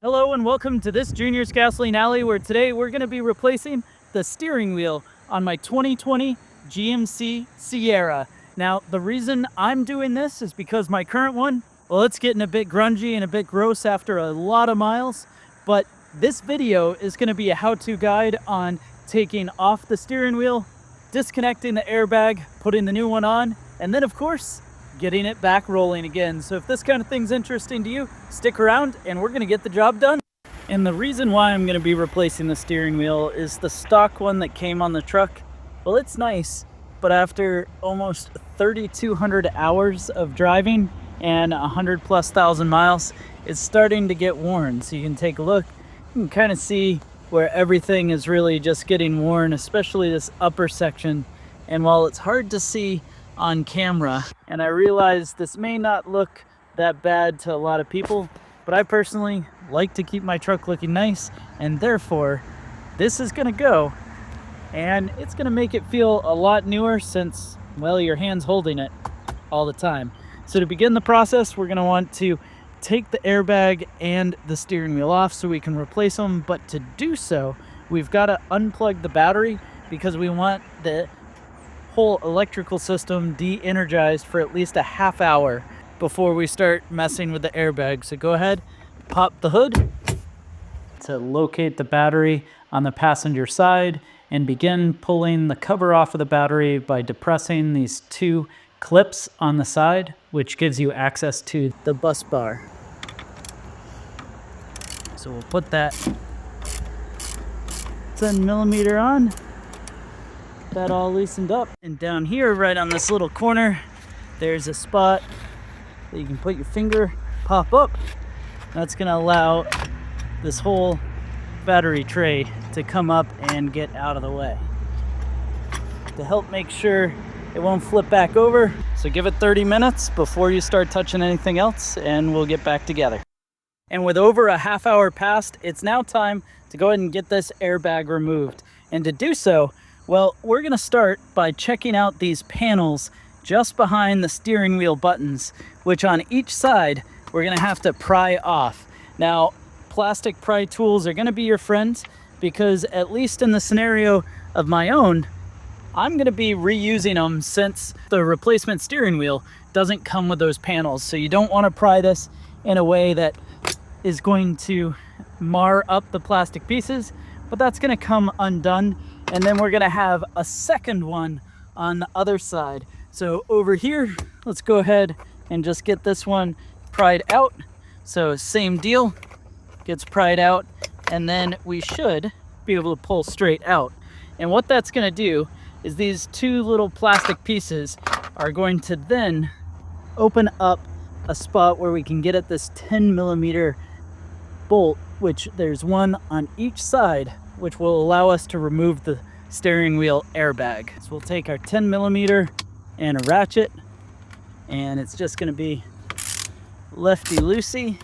Hello and welcome to this Junior's Gasoline Alley, where today we're going to be replacing the steering wheel on my 2020 GMC Sierra. Now, the reason I'm doing this is because my current one, well, it's getting a bit grungy and a bit gross after a lot of miles, but this video is going to be a how-to guide on taking off the steering wheel, disconnecting the airbag, putting the new one on, and then, of course, getting it back rolling again. So if this kind of thing's interesting to you, stick around and we're gonna get the job done. And the reason why I'm gonna be replacing the steering wheel is the stock one that came on the truck. Well, it's nice, but after almost 3,200 hours of driving and 100,000+ miles, it's starting to get worn. So you can take a look, you can kind of see where everything is really just getting worn, especially this upper section. And while it's hard to see on camera, and I realize this may not look that bad to a lot of people, but I personally like to keep my truck looking nice, and therefore this is gonna go, and it's gonna make it feel a lot newer since, well, your hand's holding it all the time. So to begin the process, we're gonna want to take the airbag and the steering wheel off so we can replace them, but to do so, we've got to unplug the battery because we want the whole electrical system de-energized for at least a half hour before we start messing with the airbag. So go ahead, pop the hood to locate the battery on the passenger side and begin pulling the cover off of the battery by depressing these two clips on the side, which gives you access to the bus bar. So we'll put that 10mm on. That all loosened up, and down here right on this little corner there's a spot that you can put your finger, pop up. That's going to allow this whole battery tray to come up and get out of the way to help make sure it won't flip back over. So give it 30 minutes before you start touching anything else, and we'll get back together. And with over a half hour past, it's now time to go ahead and get this airbag removed. And to do so, well, we're gonna start by checking out these panels just behind the steering wheel buttons, which on each side, we're gonna have to pry off. Now, plastic pry tools are gonna be your friends because, at least in the scenario of my own, I'm gonna be reusing them since the replacement steering wheel doesn't come with those panels. So you don't wanna pry this in a way that is going to mar up the plastic pieces, but that's gonna come undone. And then we're gonna have a second one on the other side. So over here, let's go ahead and just get this one pried out. So same deal, gets pried out, and then we should be able to pull straight out. And what that's gonna do is these two little plastic pieces are going to then open up a spot where we can get at this 10mm bolt, which there's one on each side, which will allow us to remove the steering wheel airbag. So we'll take our 10mm and a ratchet, and it's just gonna be lefty-loosey.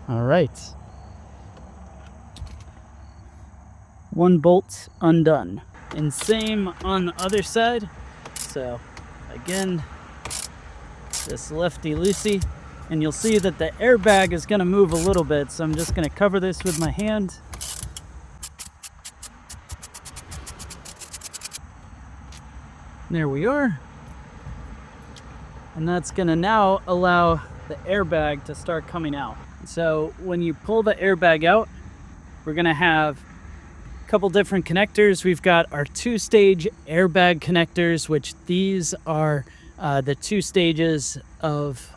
All right. One bolt undone. And same on the other side. So again, this lefty-loosey. And you'll see that the airbag is going to move a little bit, so I'm just going to cover this with my hand. There we are. And that's going to now allow the airbag to start coming out. So when you pull the airbag out, we're going to have a couple different connectors. We've got our 2-stage airbag connectors, which these are the 2 stages of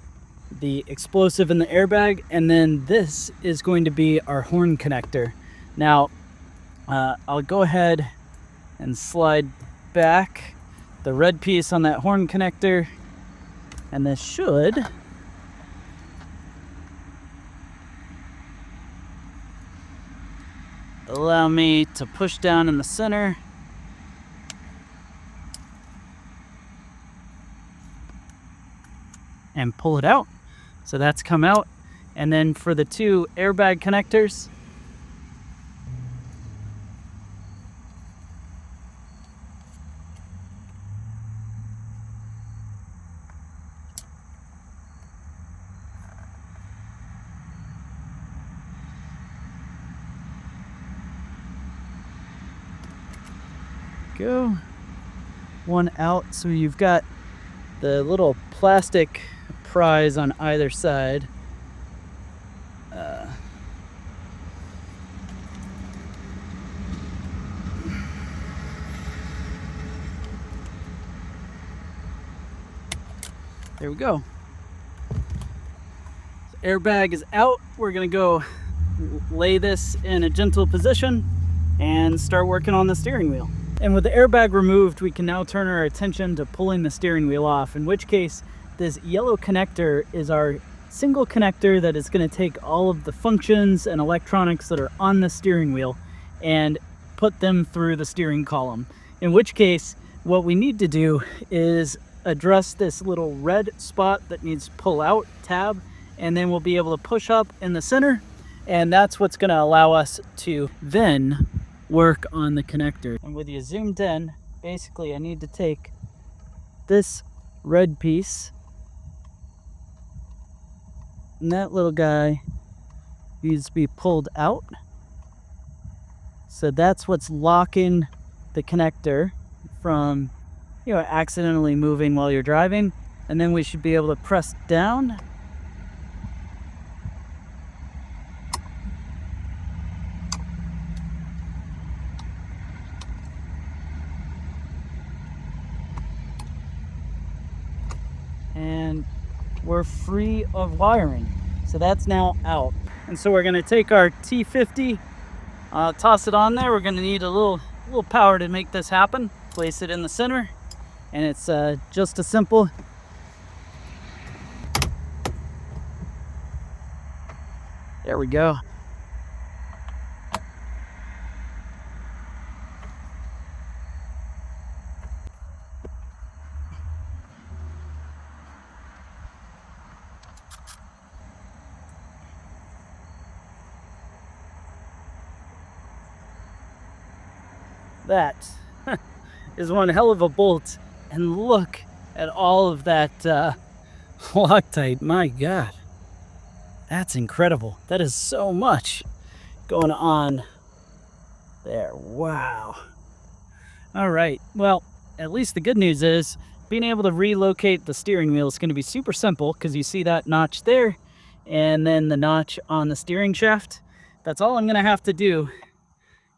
the explosive in the airbag, and then this is going to be our horn connector. Now, I'll go ahead and slide back the red piece on that horn connector, and this should allow me to push down in the center and pull it out. So that's come out. And then for the 2 airbag connectors, go. One out, so you've got the little plastic prise on either side. There we go. So airbag is out. We're gonna go lay this in a gentle position and start working on the steering wheel. And with the airbag removed, we can now turn our attention to pulling the steering wheel off, in which case this yellow connector is our single connector that is going to take all of the functions and electronics that are on the steering wheel and put them through the steering column. In which case, what we need to do is address this little red spot that needs pull out tab, and then we'll be able to push up in the center, and that's what's going to allow us to then work on the connector. And with you zoomed in, basically I need to take this red piece, and that little guy needs to be pulled out. So that's what's locking the connector from, accidentally moving while you're driving. And then we should be able to press down. And we're free of wiring. So that's now out. And so we're gonna take our T50, toss it on there. We're gonna need a little power to make this happen. Place it in the center, and it's just as simple. There we go. That is one hell of a bolt, and look at all of that Loctite. My God, that's incredible. That is so much going on there. Wow. All right, well, at least the good news is being able to relocate the steering wheel is going to be super simple, because you see that notch there and then the notch on the steering shaft. That's all I'm going to have to do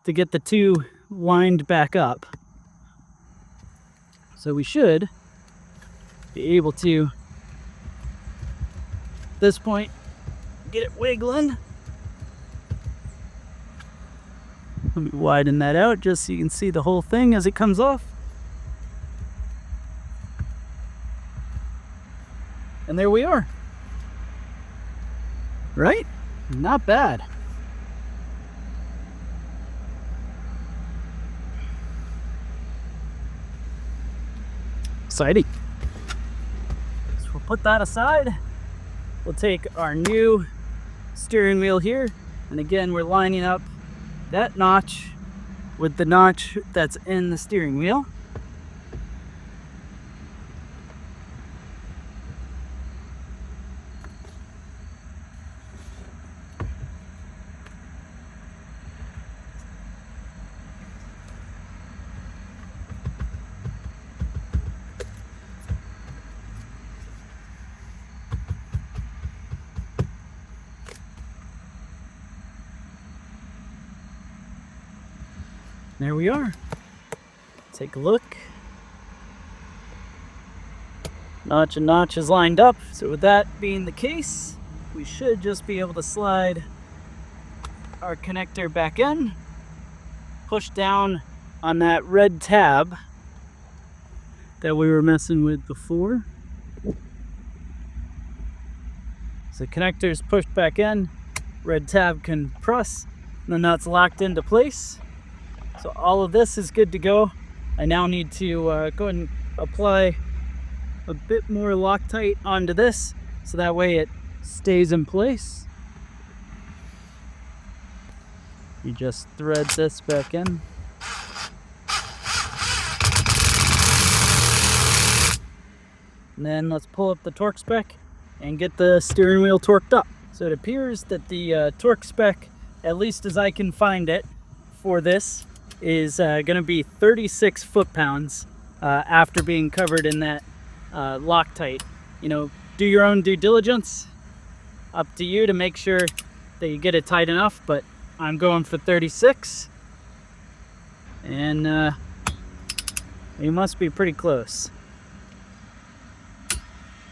to get the two lined back up. So we should be able to, at this point, get it wiggling. Let me widen that out just so you can see the whole thing as it comes off. And there we are. Right? Not bad. Exciting. So we'll put that aside. We'll take our new steering wheel here, and again we're lining up that notch with the notch that's in the steering wheel. There we are. Take a look. Notch and notch is lined up. So with that being the case, we should just be able to slide our connector back in, push down on that red tab that we were messing with before. So the connector is pushed back in, red tab can press, and the nut's locked into place. So all of this is good to go. I now need to go ahead and apply a bit more Loctite onto this, so that way it stays in place. You just thread this back in. And then let's pull up the Torx spec and get the steering wheel torqued up. So it appears that the Torx spec, at least as I can find it for this, is gonna be 36 foot-pounds after being covered in that Loctite. You know, do your own due diligence. Up to you to make sure that you get it tight enough, but I'm going for 36. And we must be pretty close.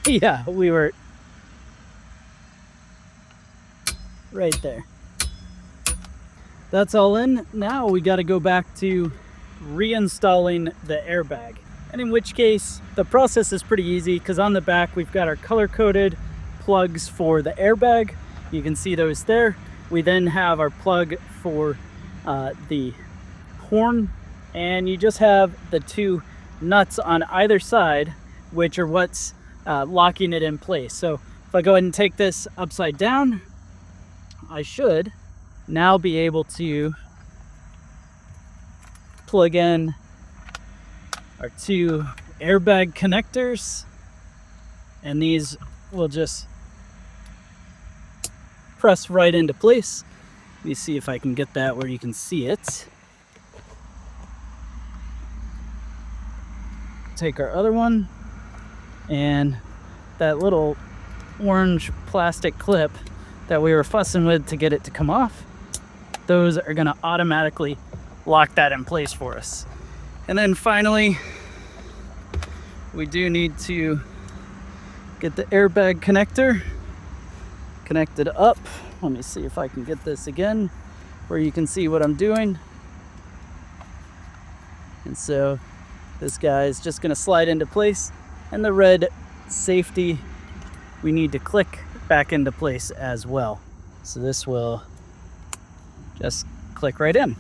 Yeah, we were right there. That's all in. Now we got to go back to reinstalling the airbag. And in which case, the process is pretty easy because on the back we've got our color-coded plugs for the airbag. You can see those there. We then have our plug for the horn, and you just have the two nuts on either side, which are what's locking it in place. So if I go ahead and take this upside down, I should now be able to plug in our two airbag connectors, and these will just press right into place. Let me see if I can get that where you can see it. Take our other one, and that little orange plastic clip that we were fussing with to get it to come off, those are going to automatically lock that in place for us. And then finally, we do need to get the airbag connector connected up. Let me see if I can get this again where you can see what I'm doing. And so this guy is just going to slide into place, and the red safety we need to click back into place as well. So this will just click right in.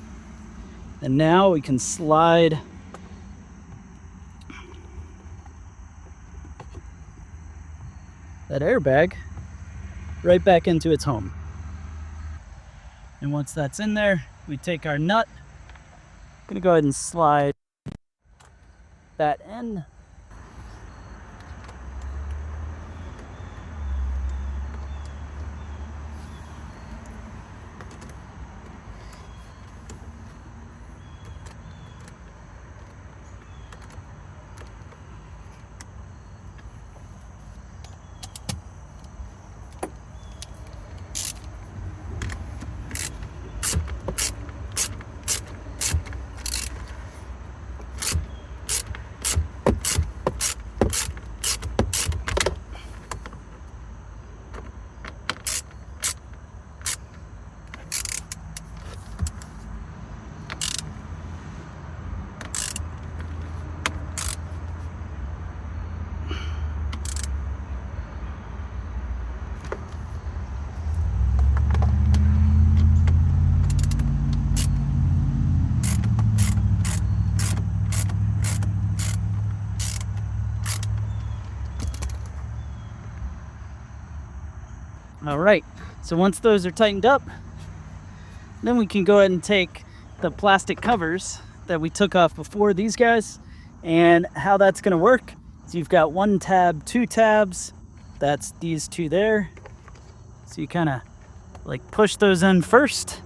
And now we can slide that airbag right back into its home. And once that's in there, we take our nut. I'm gonna go ahead and slide that in. All right, so once those are tightened up, then we can go ahead and take the plastic covers that we took off before, these guys, and how that's gonna work is you've got one tab, two tabs, that's these two there. So you kind of like push those in first.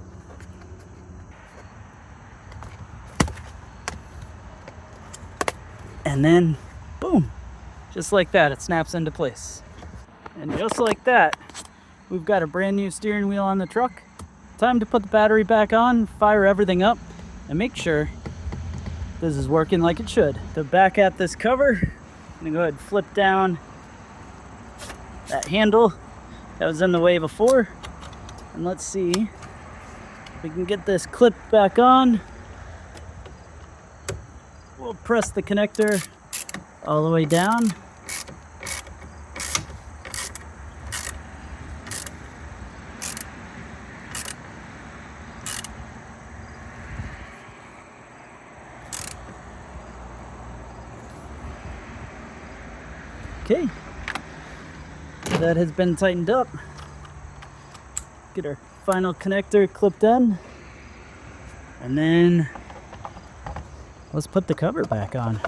And then, boom, just like that, it snaps into place. And just like that, we've got a brand new steering wheel on the truck. Time to put the battery back on, fire everything up, and make sure this is working like it should. So back at this cover, I'm gonna go ahead and flip down that handle that was in the way before. And let's see if we can get this clip back on. We'll press the connector all the way down. Okay, that has been tightened up. Get our final connector clipped in, and then let's put the cover back on.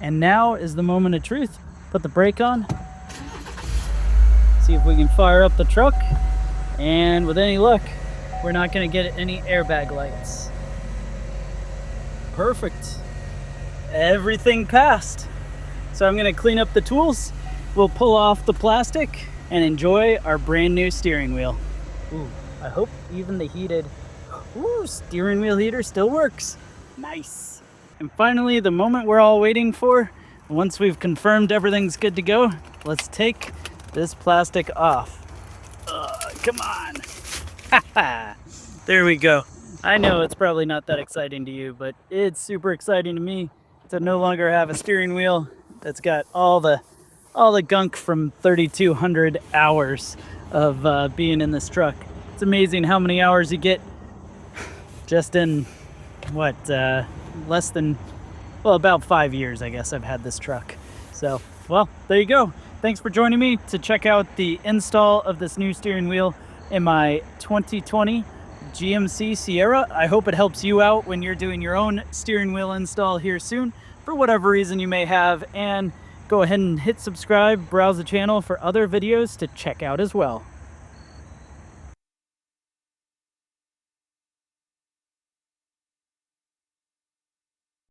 And now is the moment of truth. Put the brake on. See if we can fire up the truck. And with any luck, we're not gonna get any airbag lights. Perfect. Everything passed. So I'm gonna clean up the tools, we'll pull off the plastic, and enjoy our brand new steering wheel. Ooh, I hope even the heated steering wheel heater still works. Nice. And finally, the moment we're all waiting for, once we've confirmed everything's good to go, let's take this plastic off. Come on. There we go. I know it's probably not that exciting to you, but it's super exciting to me to no longer have a steering wheel that's got all the gunk from 3,200 hours of being in this truck. It's amazing how many hours you get just in what, less than, well, about 5 years, I guess I've had this truck. So, well, there you go. Thanks for joining me to check out the install of this new steering wheel in my 2020 GMC Sierra. I hope it helps you out when you're doing your own steering wheel install here soon, for whatever reason you may have, and go ahead and hit subscribe, browse the channel for other videos to check out as well.